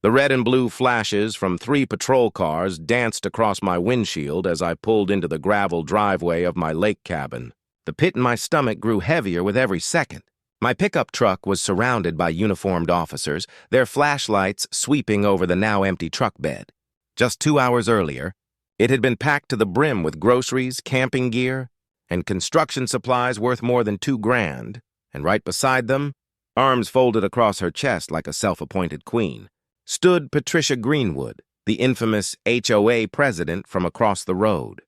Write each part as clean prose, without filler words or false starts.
The red and blue flashes from 3 patrol cars danced across my windshield as I pulled into the gravel driveway of my lake cabin. The pit in my stomach grew heavier with every second. My pickup truck was surrounded by uniformed officers, their flashlights sweeping over the now-empty truck bed. Just 2 hours earlier, it had been packed to the brim with groceries, camping gear, and construction supplies worth more than $2,000, and right beside them, arms folded across her chest like a self-appointed queen, stood Patricia Greenwood, the infamous HOA president from across the road.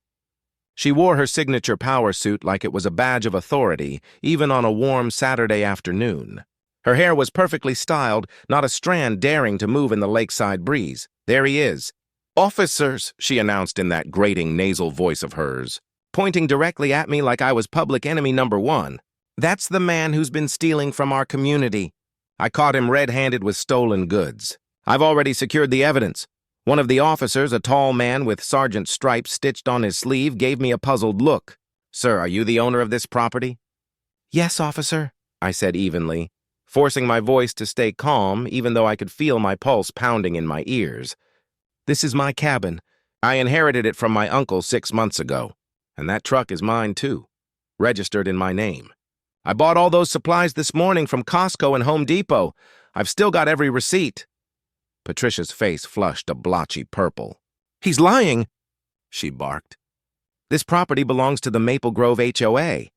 She wore her signature power suit like it was a badge of authority, even on a warm Saturday afternoon. Her hair was perfectly styled, not a strand daring to move in the lakeside breeze. "There he is. Officers," she announced in that grating nasal voice of hers, pointing directly at me like I was public enemy number 1. "That's the man who's been stealing from our community. I caught him red-handed with stolen goods. I've already secured the evidence." One of the officers, a tall man with sergeant stripes stitched on his sleeve, gave me a puzzled look. "Sir, are you the owner of this property?" "Yes, officer," I said evenly, forcing my voice to stay calm even though I could feel my pulse pounding in my ears. "This is my cabin. I inherited it from my uncle 6 months ago. And that truck is mine, too, registered in my name. I bought all those supplies this morning from Costco and Home Depot. I've still got every receipt." Patricia's face flushed a blotchy purple. "He's lying," she barked. "This property belongs to the Maple Grove HOA.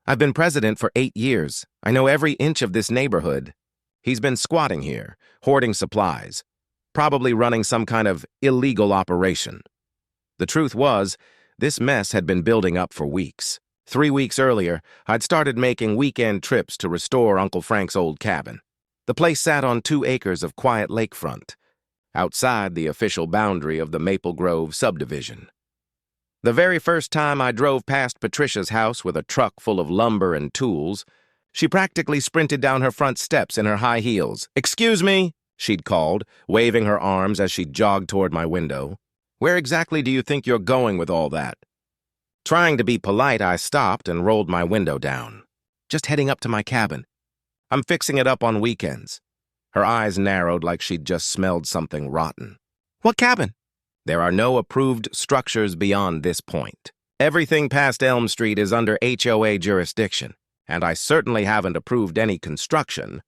I've been president for 8 years. I know every inch of this neighborhood. He's been squatting here, hoarding supplies, probably running some kind of illegal operation." The truth was, this mess had been building up for weeks. 3 weeks earlier, I'd started making weekend trips to restore Uncle Frank's old cabin. The place sat on 2 acres of quiet lakefront, outside the official boundary of the Maple Grove subdivision. The very first time I drove past Patricia's house with a truck full of lumber and tools, she practically sprinted down her front steps in her high heels. "Excuse me," she'd called, waving her arms as she jogged toward my window. "Where exactly do you think you're going with all that?" Trying to be polite, I stopped and rolled my window down. "Just heading up to my cabin. I'm fixing it up on weekends." Her eyes narrowed like she'd just smelled something rotten. "What cabin?" "There are no approved structures beyond this point. Everything past Elm Street is under HOA jurisdiction, and I certainly haven't approved any construction."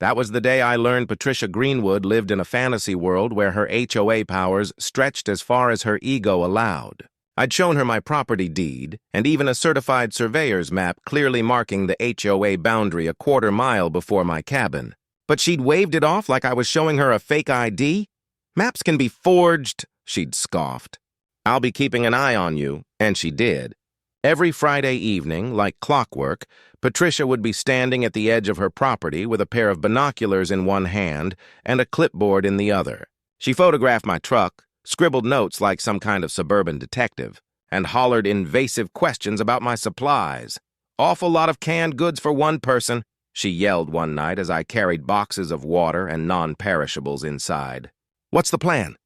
That was the day I learned Patricia Greenwood lived in a fantasy world where her HOA powers stretched as far as her ego allowed. I'd shown her my property deed, and even a certified surveyor's map clearly marking the HOA boundary a quarter mile before my cabin. But she'd waved it off like I was showing her a fake ID? "Maps can be forged," she'd scoffed. "I'll be keeping an eye on you," and she did. Every Friday evening, like clockwork, Patricia would be standing at the edge of her property with a pair of binoculars in one hand and a clipboard in the other. She photographed my truck, scribbled notes like some kind of suburban detective, and hollered invasive questions about my supplies. "Awful lot of canned goods for one person," she yelled one night as I carried boxes of water and non-perishables inside. "What's the plan?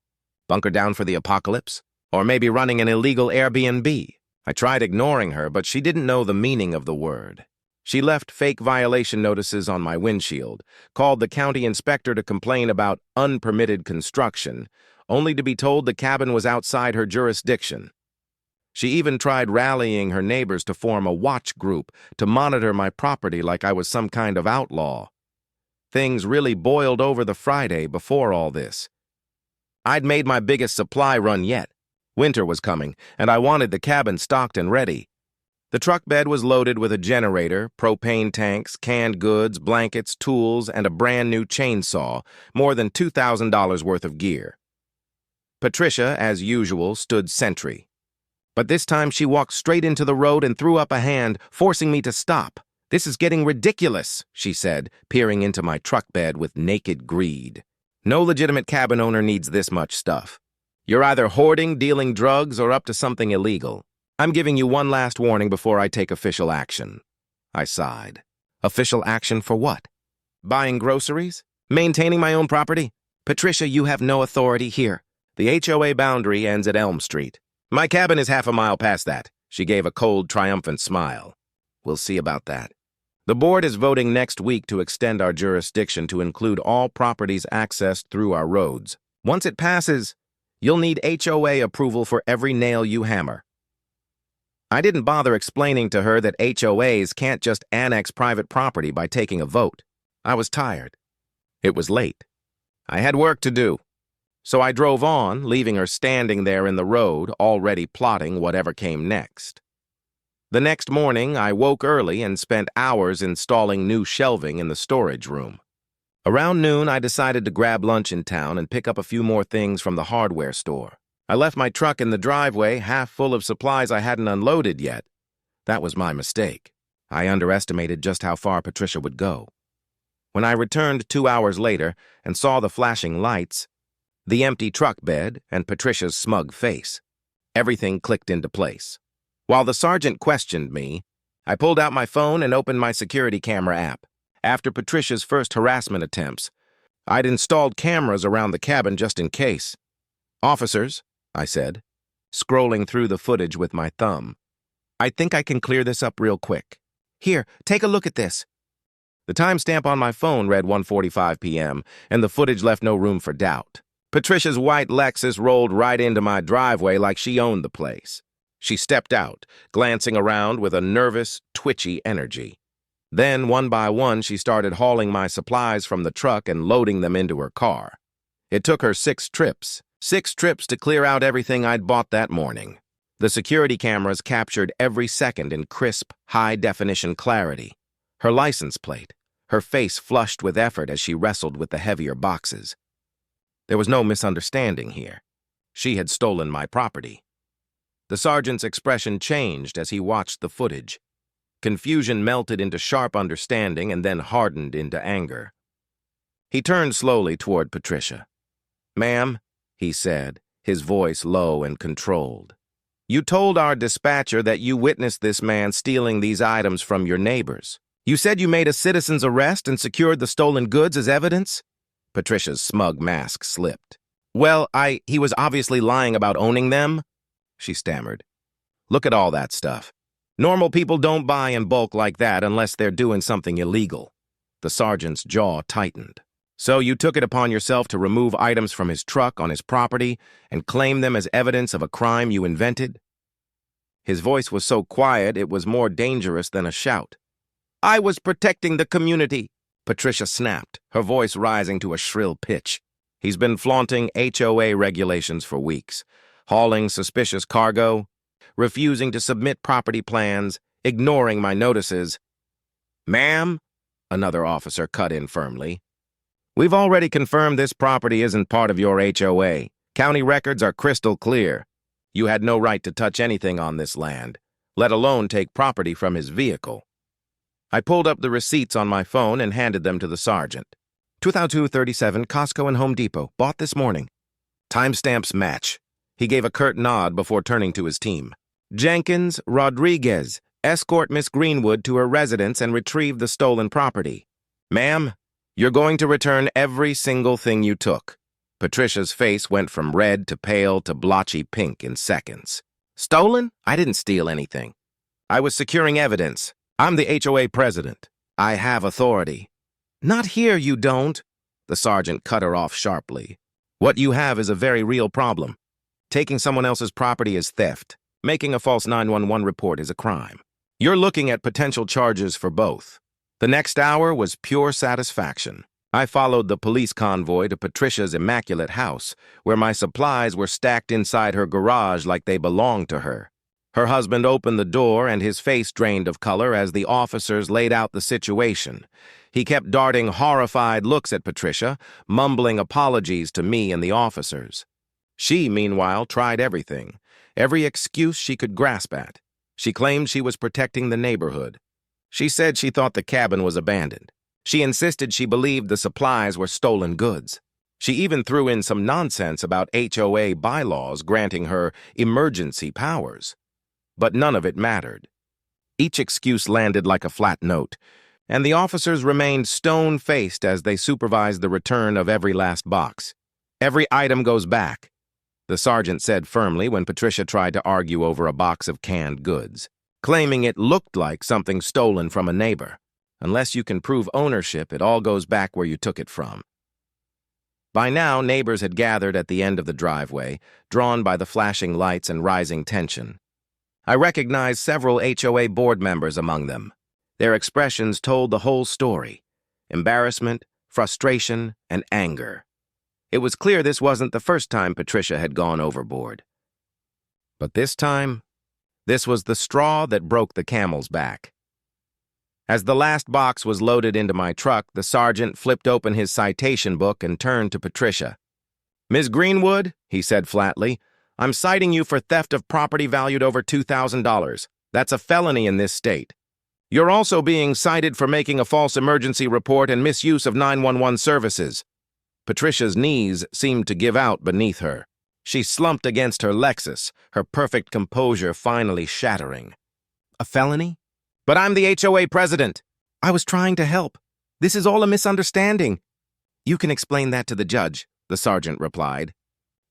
Bunker down for the apocalypse? Or maybe running an illegal Airbnb?" I tried ignoring her, but she didn't know the meaning of the word. She left fake violation notices on my windshield, called the county inspector to complain about unpermitted construction, only to be told the cabin was outside her jurisdiction. She even tried rallying her neighbors to form a watch group to monitor my property like I was some kind of outlaw. Things really boiled over the Friday before all this. I'd made my biggest supply run yet. Winter was coming, and I wanted the cabin stocked and ready. The truck bed was loaded with a generator, propane tanks, canned goods, blankets, tools, and a brand new chainsaw, more than $2,000 worth of gear. Patricia, as usual, stood sentry. But this time she walked straight into the road and threw up a hand, forcing me to stop. "This is getting ridiculous," she said, peering into my truck bed with naked greed. "No legitimate cabin owner needs this much stuff. You're either hoarding, dealing drugs, or up to something illegal. I'm giving you one last warning before I take official action." I sighed. "Official action for what? Buying groceries? Maintaining my own property? Patricia, you have no authority here. The HOA boundary ends at Elm Street. My cabin is half a mile past that." She gave a cold, triumphant smile. "We'll see about that." The board is voting next week to extend our jurisdiction to include all properties accessed through our roads. Once it passes, you'll need HOA approval for every nail you hammer. I didn't bother explaining to her that HOAs can't just annex private property by taking a vote. I was tired. It was late. I had work to do. So I drove on, leaving her standing there in the road, already plotting whatever came next. The next morning, I woke early and spent hours installing new shelving in the storage room. Around noon, I decided to grab lunch in town and pick up a few more things from the hardware store. I left my truck in the driveway, half full of supplies I hadn't unloaded yet. That was my mistake. I underestimated just how far Patricia would go. When I returned 2 hours later and saw the flashing lights, the empty truck bed, and Patricia's smug face, everything clicked into place. While the sergeant questioned me, I pulled out my phone and opened my security camera app. After Patricia's first harassment attempts, I'd installed cameras around the cabin just in case. "Officers," I said, scrolling through the footage with my thumb. "I think I can clear this up real quick. Here, take a look at this." The timestamp on my phone read 1:45 p.m., and the footage left no room for doubt. Patricia's white Lexus rolled right into my driveway like she owned the place. She stepped out, glancing around with a nervous, twitchy energy. Then, one by one, she started hauling my supplies from the truck and loading them into her car. It took her 6 trips to clear out everything I'd bought that morning. The security cameras captured every second in crisp, high-definition clarity. Her license plate, her face flushed with effort as she wrestled with the heavier boxes. There was no misunderstanding here. She had stolen my property. The sergeant's expression changed as he watched the footage. Confusion melted into sharp understanding and then hardened into anger. He turned slowly toward Patricia. "Ma'am," he said, his voice low and controlled, "you told our dispatcher that you witnessed this man stealing these items from your neighbors. You said you made a citizen's arrest and secured the stolen goods as evidence?" Patricia's smug mask slipped. "Well, he was obviously lying about owning them," she stammered. "Look at all that stuff. Normal people don't buy in bulk like that unless they're doing something illegal." The sergeant's jaw tightened. "So you took it upon yourself to remove items from his truck on his property and claim them as evidence of a crime you invented?" His voice was so quiet it was more dangerous than a shout. "I was protecting the community," Patricia snapped, her voice rising to a shrill pitch. "He's been flaunting HOA regulations for weeks, hauling suspicious cargo, refusing to submit property plans, ignoring my notices." "Ma'am," another officer cut in firmly, "we've already confirmed this property isn't part of your HOA. County records are crystal clear. You had no right to touch anything on this land, let alone take property from his vehicle." I pulled up the receipts on my phone and handed them to the sergeant. 2237 Costco and Home Depot, bought this morning. Timestamps match. He gave a curt nod before turning to his team. "Jenkins, Rodriguez, escort Miss Greenwood to her residence and retrieve the stolen property. Ma'am, you're going to return every single thing you took." Patricia's face went from red to pale to blotchy pink in seconds. "Stolen? I didn't steal anything. I was securing evidence. I'm the HOA president. I have authority." "Not here, you don't." The sergeant cut her off sharply. "What you have is a very real problem. Taking someone else's property is theft. Making a false 911 report is a crime. You're looking at potential charges for both." The next hour was pure satisfaction. I followed the police convoy to Patricia's immaculate house, where my supplies were stacked inside her garage like they belonged to her. Her husband opened the door and his face drained of color as the officers laid out the situation. He kept darting horrified looks at Patricia, mumbling apologies to me and the officers. She, meanwhile, tried everything, every excuse she could grasp at. She claimed she was protecting the neighborhood. She said she thought the cabin was abandoned. She insisted she believed the supplies were stolen goods. She even threw in some nonsense about HOA bylaws granting her emergency powers. But none of it mattered. Each excuse landed like a flat note, and the officers remained stone-faced as they supervised the return of every last box. "Every item goes back," the sergeant said firmly when Patricia tried to argue over a box of canned goods, claiming it looked like something stolen from a neighbor. Unless you can prove ownership, it all goes back where you took it from. By now, neighbors had gathered at the end of the driveway, drawn by the flashing lights and rising tension. I recognized several HOA board members among them. Their expressions told the whole story: embarrassment, frustration, and anger. It was clear this wasn't the first time Patricia had gone overboard. But this time, this was the straw that broke the camel's back. As the last box was loaded into my truck, the sergeant flipped open his citation book and turned to Patricia. "Ms. Greenwood," he said flatly, "I'm citing you for theft of property valued over $2,000. That's a felony in this state. You're also being cited for making a false emergency report and misuse of 911 services." Patricia's knees seemed to give out beneath her. She slumped against her Lexus, her perfect composure finally shattering. "A felony? But I'm the HOA president. I was trying to help. This is all a misunderstanding." "You can explain that to the judge," the sergeant replied.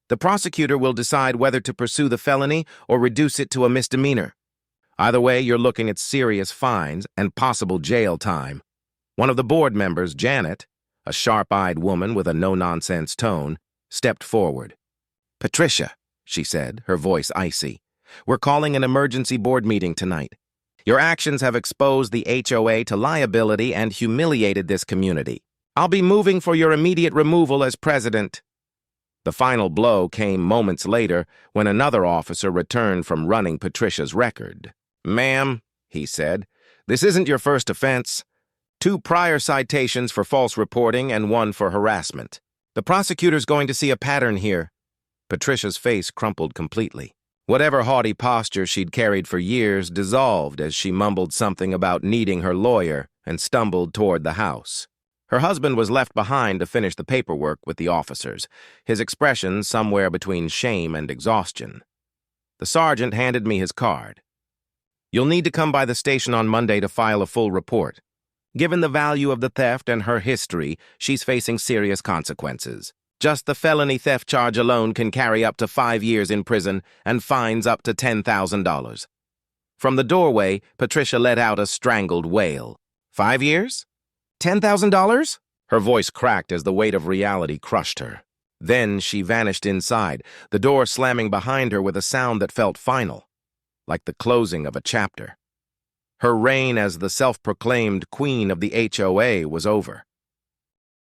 "The prosecutor will decide whether to pursue the felony or reduce it to a misdemeanor. Either way, you're looking at serious fines and possible jail time." One of the board members, Janet, a sharp-eyed woman with a no-nonsense tone, stepped forward. "Patricia," she said, her voice icy, "we're calling an emergency board meeting tonight. Your actions have exposed the HOA to liability and humiliated this community. I'll be moving for your immediate removal as president." The final blow came moments later when another officer returned from running Patricia's record. "Ma'am," he said, "this isn't your first offense. 2 prior citations for false reporting and 1 for harassment. The prosecutor's going to see a pattern here." Patricia's face crumpled completely. Whatever haughty posture she'd carried for years dissolved as she mumbled something about needing her lawyer and stumbled toward the house. Her husband was left behind to finish the paperwork with the officers, his expression somewhere between shame and exhaustion. The sergeant handed me his card. "You'll need to come by the station on Monday to file a full report. Given the value of the theft and her history, she's facing serious consequences. Just the felony theft charge alone can carry up to 5 years in prison and fines up to $10,000. From the doorway, Patricia let out a strangled wail. "5 years? $10,000? Her voice cracked as the weight of reality crushed her. Then she vanished inside, the door slamming behind her with a sound that felt final, like the closing of a chapter. Her reign as the self-proclaimed queen of the HOA was over.